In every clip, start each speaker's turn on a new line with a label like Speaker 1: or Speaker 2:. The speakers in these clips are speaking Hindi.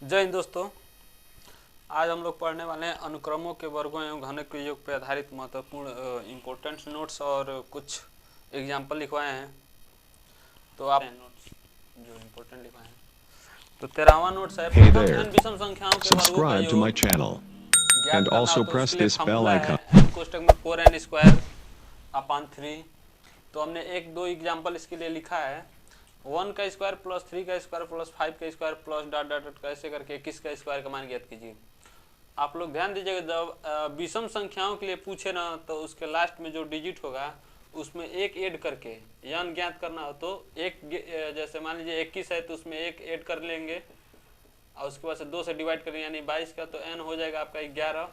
Speaker 1: जय हिंद दोस्तों। आज हम लोग पढ़ने वाले हैं अनुक्रमों के वर्गों एवं घनक के योग पर आधारित महत्वपूर्ण इम्पोर्टेंट नोट्स और कुछ एग्जाम्पल लिखवाए हैं। तो आप नोट्स जो इम्पोर्टेंट लिखवाए हैं। तो 13वां नोट्स है प्रथम n विषम संख्याओं के वर्गों का योग ज्ञात करना हो तो उसके लिए फार्मूला है n कोष्टक में 4n स्क्वायर अपान 3। तो हमने एक दो एग्जाम्पल इसके लिए लिखा है। 1 का स्क्वायर प्लस 3 का स्क्वायर प्लस 5 का square plus dot dot dot कैसे करके 21 का स्क्वायर का मान ज्ञात कीजिए। आप लोग ध्यान दीजिएगा, जब विषम संख्याओं के लिए पूछे ना तो उसके लास्ट में जो डिजिट होगा उसमें एक ऐड करके n ज्ञात करना हो तो एक, जैसे मान लीजिए 21 है तो उसमें एक ऐड कर लेंगे और उसके बाद से 2 से डिवाइड करेंगे यानी 22 का, तो n हो जाएगा आपका 11।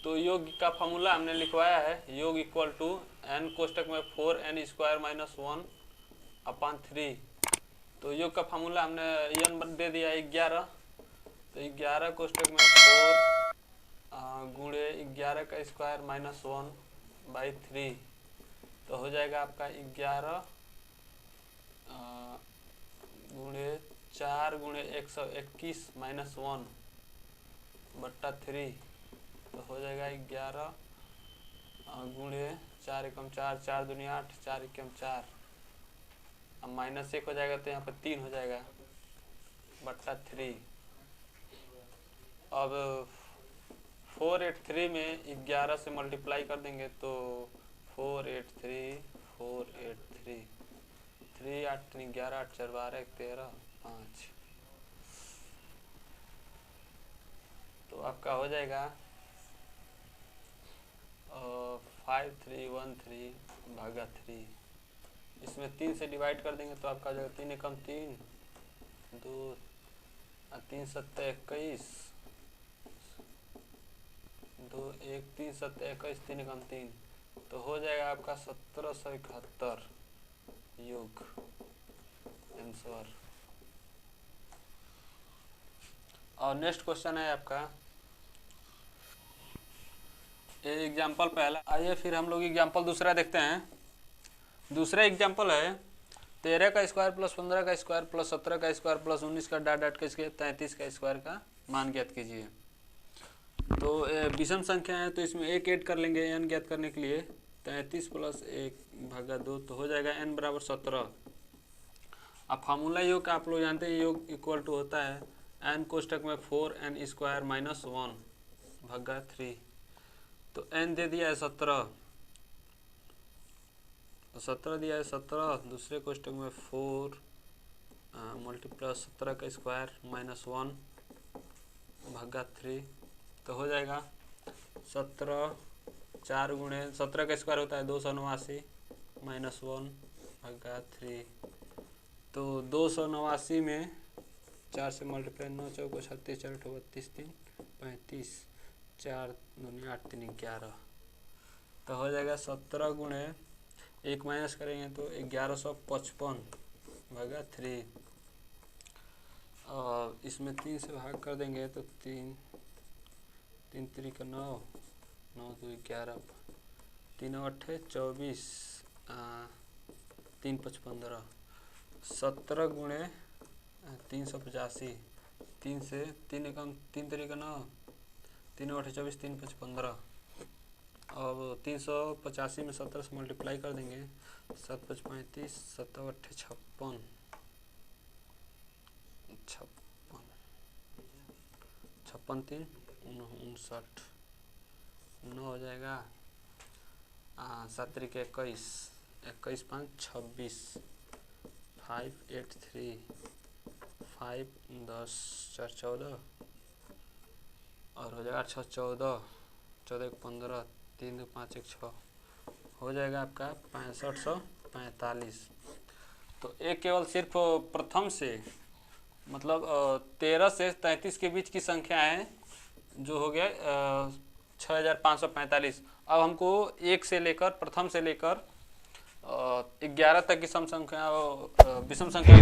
Speaker 1: तो योग का फॉर्मूला हमने लिखवाया है, योग इक्वल टू n कोष्टक में 4n स्क्वायर माइनस 1 अपान 3। तो योग का फार्मूला हमने n दे दिया 11। तो 11 कोष्टक में 4 गुणे 11 का स्क्वायर माइनस 1 बाई 3। तो हो जाएगा आपका 11 गुणे 4 गुणे 121 माइनस 1 बट्टा 3। तो हो जाएगा 11 गुणे 4 एकम 4, 4 दूनी 8, 4 एकम 4। अब माइनस 1 हो जाएगा तो यहाँ पर 3 हो जाएगा बट्टा 3। अब 483 में 11 से मल्टीप्लाई कर देंगे तो 483 3 8 11 8 4 12 13 5। तो आपका हो जाएगा 5313 भागा 3। इसमें 3 से डिवाइड कर देंगे तो आपका हो जाएगा 3 एकम 3 2 3 7 21 2 1 3 7 21 3 एकम 3। तो हो जाएगा आपका 1771 योग आंसर। और नेक्स्ट क्वेश्चन है आपका एग्जाम्पल पहला। आइए फिर हम लोग एग्जाम्पल दूसरा देखते हैं। दूसरा एग्जाम्पल है 13 का स्क्वायर प्लस 15 का स्क्वायर प्लस 17 का स्क्वायर प्लस 19 का डॉट डॉट का स्क्वायर 33 का स्क्वायर का मान ज्ञात कीजिए। तो विषम संख्या है तो इसमें एक ऐड कर लेंगे n ज्ञात करने के लिए। 33 प्लस 1 भागा 2 तो हो जाएगा n बराबर 17। अब फार्मूला योग का आप लोग जानते हैं, योग इक्वल टू होता है n कोष्टक में 4n स्क्वायर माइनस 1 भागा 3। तो n दे दिया है 17, तो 17 दिया है 17, दूसरे कोष्टक में 4 मल्टीप्लस 17 का स्क्वायर माइनस 1 भागा 3। तो हो जाएगा 17 4 गुणे 17 का स्क्वायर होता है 289 माइनस 1 भागा 3। तो 289 में 4 से मल्टीप्लाई 9 चौको 36 4 32 3 35 4 दूनी 8 3 11। तो हो जाएगा 17 गुणे 1 माइनस करेंगे तो 1155 भागा 3। और इसमें 3 से भाग कर देंगे तो 3 3 का 9 9 2 11 3 8 24 3 5 15 17 गुणे 385 3 से 3 एकम 3 3 का 9 3 8 24 3 5 15। अब 385 में 17 से मल्टीप्लाई कर देंगे 7 5 35 7 8 56 56 3 59 9 हो जाएगा 7 3 21 21 5 26 5 8 3 5 10 4 14 और हो जाएगा 6 14 14 1 15 3 2 5 1 6 हो जाएगा आपका 6545। तो एक केवल सिर्फ प्रथम से मतलब 13 से 33 के बीच की संख्या है जो हो गया 6545। अब हमको एक से लेकर प्रथम से लेकर 11 तक की सम संख्या विषम संख्या के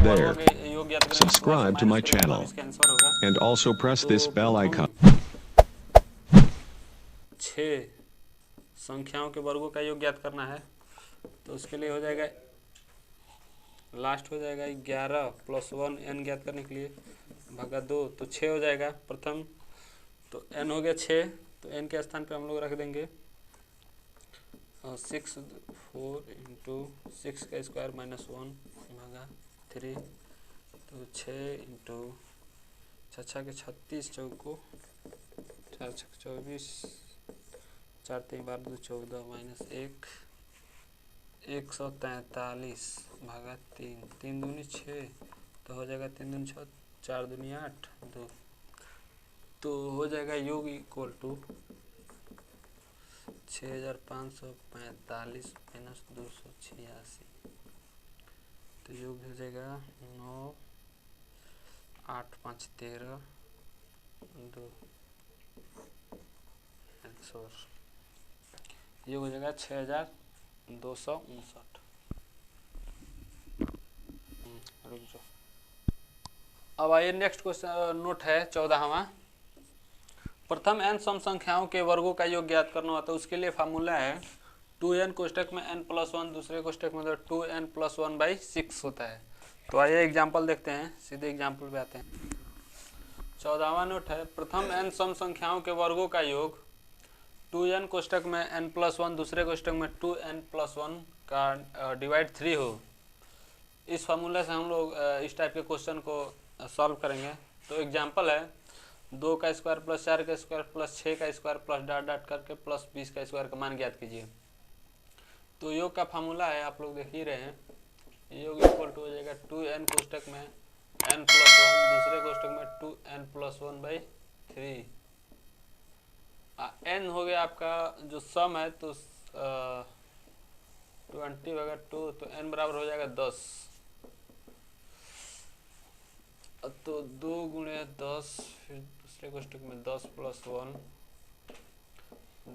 Speaker 1: योग ज्ञात करेंगे।
Speaker 2: Subscribe to my channel and also press this bell icon.
Speaker 1: 6 संख्याओं के वर्गों का योग ज्ञात करना है तो उसके लिए हो जाएगा लास्ट हो जाएगा 11 प्लस 1 n ज्ञात करने के लिए भागा 2 तो 6 हो जाएगा प्रथम। तो n हो गया 6, तो n के स्थान पे हम लोग रख देंगे 6 4 इंटू 6 का स्क्वायर माइनस 1 भागा 3। तो 6 इंटू 6 के 36 चौको 4 6 24 4 3 12 2 14 माइनस 1 143 भागा 3। 3 दूनी 6 तो हो जाएगा 3 दूनी 6 4 दूनी 8 2। तो हो जाएगा योग इक्वल टू 6545 माइनस 286। तो योग हो जाएगा 9 8 5 13 2 आंसर योग हो जाएगा 6259। रुक जाओ। अब आइए नेक्स्ट क्वेश्चन नोट है 14वां। प्रथम n सम संख्याओं के वर्गों का योग ज्ञात करना होता है, उसके लिए फार्मूला है 2n कोष्टक में n+1 दूसरे कोष्टक में 2n+1/6 होता है। तो आइए एग्जांपल देखते हैं, सीधे एग्जांपल पे आते हैं। 14वां नोट है प्रथम n सम संख्याओं के वर्गों का योग 2n कोष्टक में n+1 दूसरे कोष्टक में 2n+1 का डिवाइड 3 हो। इस फार्मूला से हम लोग इस टाइप के क्वेश्चन को सॉल्व करेंगे। तो एग्जांपल है 2 का स्क्वायर प्लस 4 का स्क्वायर प्लस 6 का स्क्वायर प्लस डॉट डॉट करके प्लस 20 का स्क्वायर का मान ज्ञात कीजिए। तो योग का फार्मूला है, आप लोग देख ही रहे हैं, योग इक्वल टू हो जाएगा 2n कोष्टक में n+1 दूसरे कोष्टक में 2n+1/3। n हो गया आपका जो सम है, तो 20 भागा 2 तो n बराबर हो जाएगा 10। तो 2 गुणे 10 फिर दूसरे कोष्टक में 10 + 1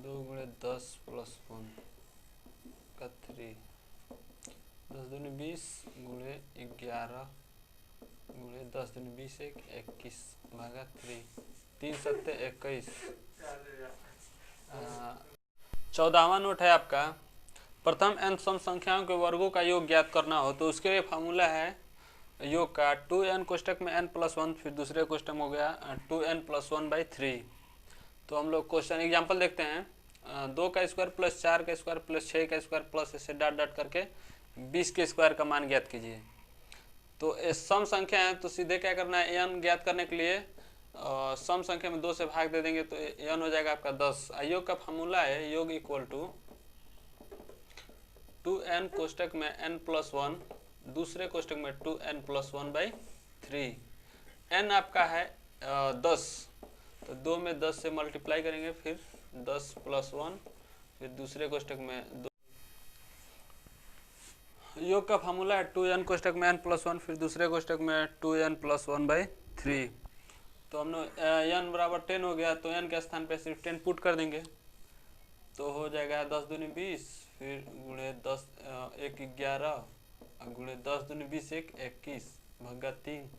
Speaker 1: 2 गुणे 10 + 1 का 3 10 दूनी 20 गुणे 11 गुणे 10 दूनी 20 21 भागा 3 3 7 21। 14वां नोट है आपका प्रथम n सम संख्याओं के वर्गों का योग ज्ञात करना हो, तो उसके लिए फार्मूला है योग का 2n कोष्टक में n+1 फिर दूसरे कोष्टक में हो गया 2n+1/3। तो हम लोग क्वेश्चन एग्जांपल देखते हैं। 2 का स्क्वायर प्लस 4 का स्क्वायर प्लस 6 का स्क्वायर प्लस ऐसे डॉट डॉट करके 20 के स्क्वायर का मान ज्ञात कीजिए। तो सम संख्या है, तो सीधे क्या करना है, n ज्ञात करने के लिए सम संख्या में 2 से भाग दे देंगे तो n हो जाएगा आपका 10। योग का फार्मूला है योग इक्वल टू 2n कोष्टक में n+1 दूसरे कोष्टक में 2n+1/3। n आपका है 10, तो 2 में 10 से मल्टीप्लाई करेंगे, फिर 10 + 1 फिर दूसरे कोष्टक में 2। योग का फार्मूला है 2n कोष्टक में n+1 फिर दूसरे कोष्टक में 2n+1/3। तो हमने n बराबर 10 हो गया, तो n के स्थान पे सिर्फ 10 पुट कर देंगे, तो हो जाएगा 10 दूनी 20 फिर गुणे 10 1 11 गुणे 10 दूनी 20 21 भागा 3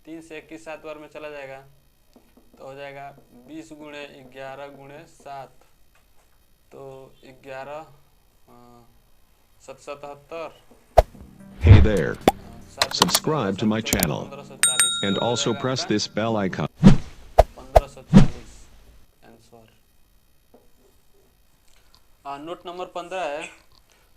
Speaker 1: 3 से 21 7 बार में चला जाएगा, तो हो जाएगा 20 गुणे 11 गुणे 7 तो 11 77।
Speaker 2: Hey there. Subscribe to my channel and also press this bell icon.
Speaker 1: 1540 answer. Note number 15 है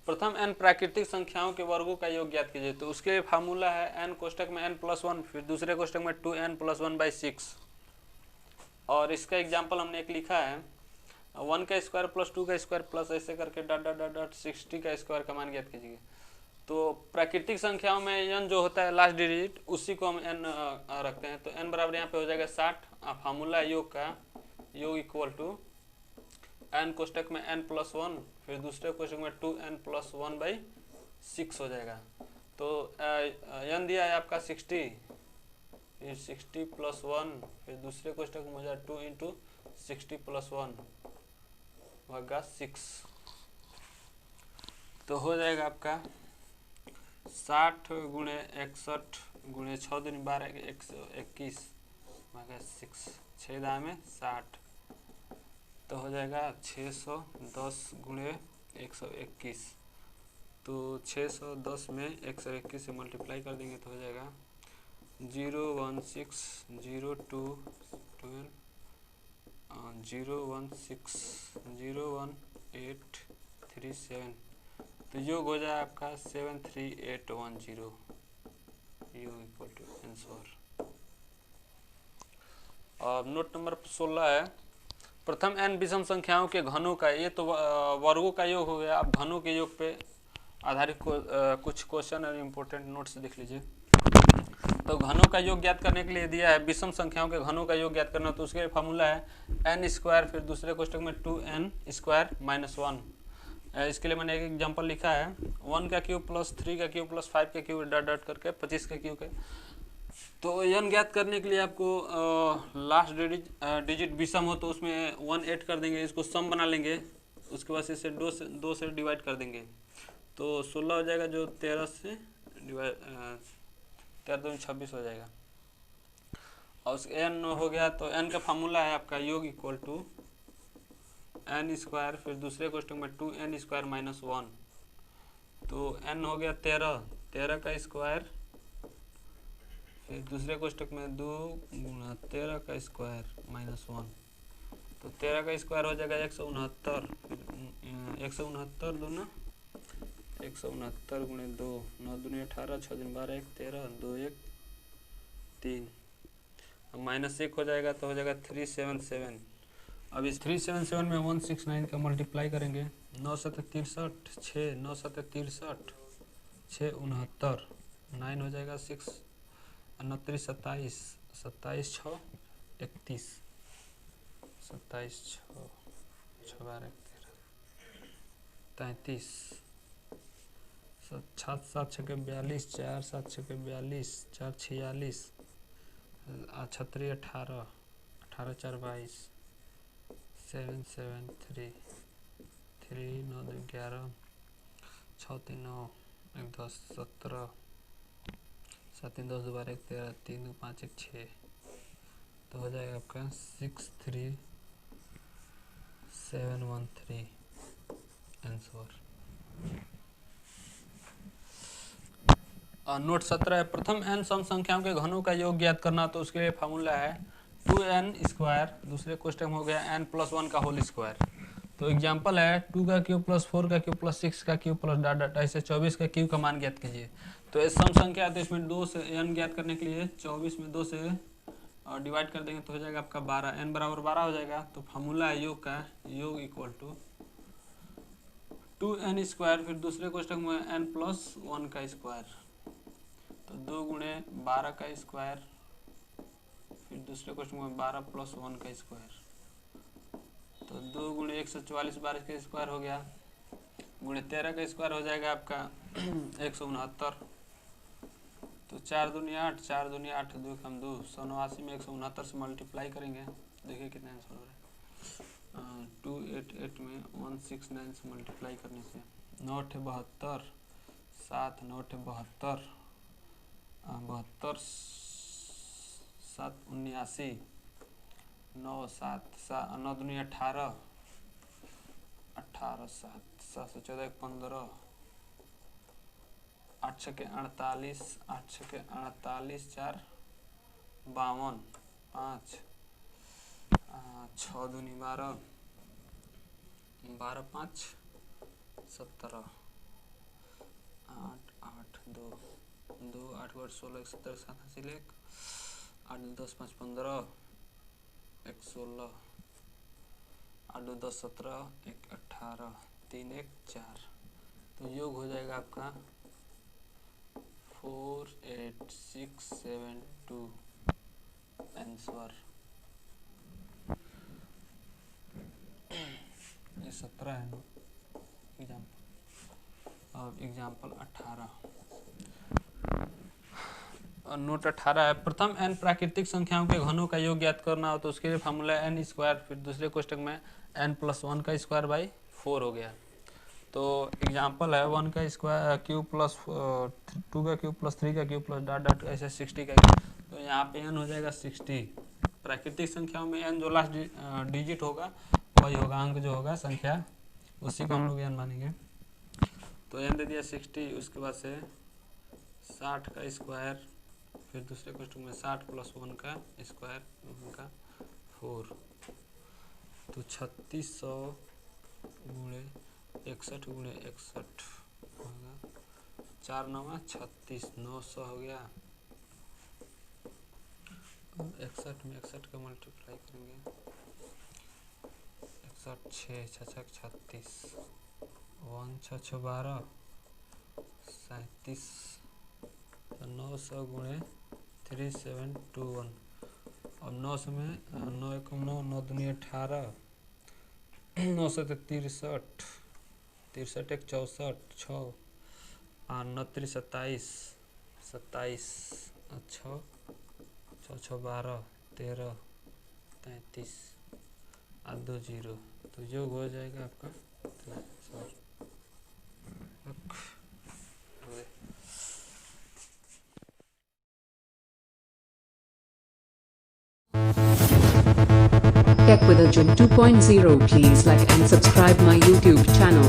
Speaker 1: प्रथम n प्राकृतिक संख्याओं के वर्गों का योग ज्ञात कीजिए। तो उसके लिए फार्मूला है n कोष्टक में n+1 फिर दूसरे कोष्टक में 2n+1/6। और इसका एग्जांपल हमने एक लिखा है 1 का स्क्वायर प्लस 2 का स्क्वायर प्लस ऐसे करके डॉट डॉट डॉट डॉट 60 का स्क्वायर का मान ज्ञात कीजिए। तो प्राकृतिक संख्याओं में n जो होता है लास्ट डिजिट, उसी को हम n रखते हैं, तो n बराबर यहाँ पे हो जाएगा 60। फार्मूला योग का योग इक्वल टू n कोष्टक में n+1 फिर दूसरे कोष्टक में 2n+1/6 हो जाएगा। तो n दिया है आपका 60 फिर 60 + 1 फिर दूसरे कोष्टक में हो जाएगा 2 × 60 + 1 भागा 6। तो हो जाएगा आपका 60 गुणे 61 गुणे 6 दूनी 12 121 भागा 6 6 दाएं में 60। तो हो जाएगा 610 गुणे 121। तो 610 में 121 से मल्टीप्लाई कर देंगे तो हो जाएगा 0160137 तो योग हो जाए आपका 73810 यू इक्वल टू आंसर। अब नोट नंबर 16 है, प्रथम n विषम संख्याओं के घनों का, ये तो वर्गों का योग हो गया। अब घनों के योग पे आधारित कुछ क्वेश्चन और इम्पोर्टेंट नोट्स देख लीजिए। तो घनों का योग ज्ञात करने के लिए दिया है विषम संख्याओं के घनों का योग ज्ञात करना, तो उसके लिए फार्मूला है n स्क्वायर फिर दूसरे कोष्टक में 2n स्क्वायर माइनस 1। इसके लिए मैंने एक एग्जांपल लिखा है 1 का क्यूब प्लस 3 का क्यूब प्लस 5 का क्यूब डॉट डॉट करके 25 का क्यूब है। तो n ज्ञात करने के लिए आपको लास्ट डिजिट विषम हो तो उसमें 1 ऐड कर देंगे, इसको सम बना लेंगे, उसके बाद इसे 2 से डिवाइड कर देंगे तो 16 हो जाएगा, जो 13 से डिवाइड 13 26 हो जाएगा। और n हो गया तो n का फार्मूला है आपका योग इक्वल टू n स्क्वायर फिर दूसरे क्वेश्चन में 2n स्क्वायर माइनस 1। तो n हो गया 13 का स्क्वायर फिर दूसरे कोष्टक में 2 गुणा 13 का स्क्वायर माइनस 1। तो 13 का स्क्वायर हो जाएगा 169, फिर 169 दूना 169 गुणे 2 9 दूनी 18 6 दिन 12 1 13 2 1 3। अब माइनस 1 हो जाएगा तो हो जाएगा 377। अब इस 377 में 169 का मल्टीप्लाई करेंगे, 9 7 63 6 9 7 63 6 69 9 हो जाएगा 6 29 27 27 6 31 27 6 12 33 7 7 6 42 4 7 6 42 4 46 36 18 18 4 22 7 7 3 3 9 2 11 6 3 9 1 10 17 7 3 10 12 1 13 3 2 5 1 6। तो हो जाएगा आपका 63713 आंसर। नोट 17 है, प्रथम n सम संख्याओं के घनों का योग ज्ञात करना, तो उसके लिए फार्मूला है 2n स्क्वायर दूसरे क्वेश्चन में हो गया n प्लस 1 का होल स्क्वायर। तो एग्जांपल है 2 का क्यूब प्लस 4 का क्यूब प्लस 6 का क्यूब प्लस डॉट डॉट ऐसे 24 का क्यूब का मान ज्ञात कीजिए। तो ये सम संख्या है तो इसमें 2 से n ज्ञात करने के लिए 24 में 2 से डिवाइड कर देंगे तो हो जाएगा आपका 12, n बराबर 12 हो जाएगा। तो फार्मूला है योग का, योग इक्वल टू 2n स्क्वायर फिर दूसरे क्वेश्चन में n प्लस 1 का स्क्वायर, तो 2 गुणे 12 का स्क्वायर फिर दूसरे क्वेश्चन में 12 प्लस 1 का स्क्वायर, तो 2 गुणे 144 12 का स्क्वायर हो गया, गुणे 13 का स्क्वायर हो जाएगा आपका 169। तो 4 दूनी 8 4 दूनी 8 2 कम 2 189 में 169 से मल्टीप्लाई करेंगे, देखिए कितना आंसर हो रहा है। 288 में 169 से मल्टीप्लाई करने से 9 72 7 9 72 72 7 79 9 7 9 दूनी 18 18 7 7 से 14 15 8 6 के 48 8 6 के 48 4 52 5 6 दूनी 12 12 5 17 8 8 2 2 8 8 16 17 7 80 8 10 5 15 1 16 8 2 10 17 1 18 3 1 4। तो योग हो जाएगा आपका 48672 आंसर। ये 17 है एग्जाम्पल। अब एग्जाम्पल 18 नोट 18 है, प्रथम n प्राकृतिक संख्याओं के घनों का योग ज्ञात करना हो तो उसके लिए फार्मूला n स्क्वायर फिर दूसरे क्वेश्चन में n प्लस 1 का स्क्वायर बाई 4 हो गया। तो एग्जांपल है 1 का स्क्वायर क्यूब प्लस 2 का क्यूब प्लस 3 का क्यूब प्लस डॉट डॉट ऐसे 60 का क्यूब, तो यहाँ पे n हो जाएगा 60। प्राकृतिक संख्याओं में n जो लास्ट डिजिट होगा वही होगा, अंक जो होगा संख्या उसी को हम लोग n मानेंगे। तो n दे दिया 60, उसके बाद से 60 का स्क्वायर फिर दूसरे क्वेश्चन में 60 + 1 का स्क्वायर का 4, तो 3600 गुणे 61 गुणे 61 होगा 4 9 36, 900 हो गया। 61 में 61 का मल्टीप्लाई करेंगे 61 6 6 36, 1 6 6 12 37, तो 900 गुणे 3721। अब 900 में 9 1 9 9 दूनी 18, 900 तो 63, 63 1 64 6 और 9 3 27, 27 6 6 6 12 13 33 और 2 0, तो योग हो जाएगा आपका 300।
Speaker 3: Tech with Arjun 2.0. Please like and subscribe my YouTube channel.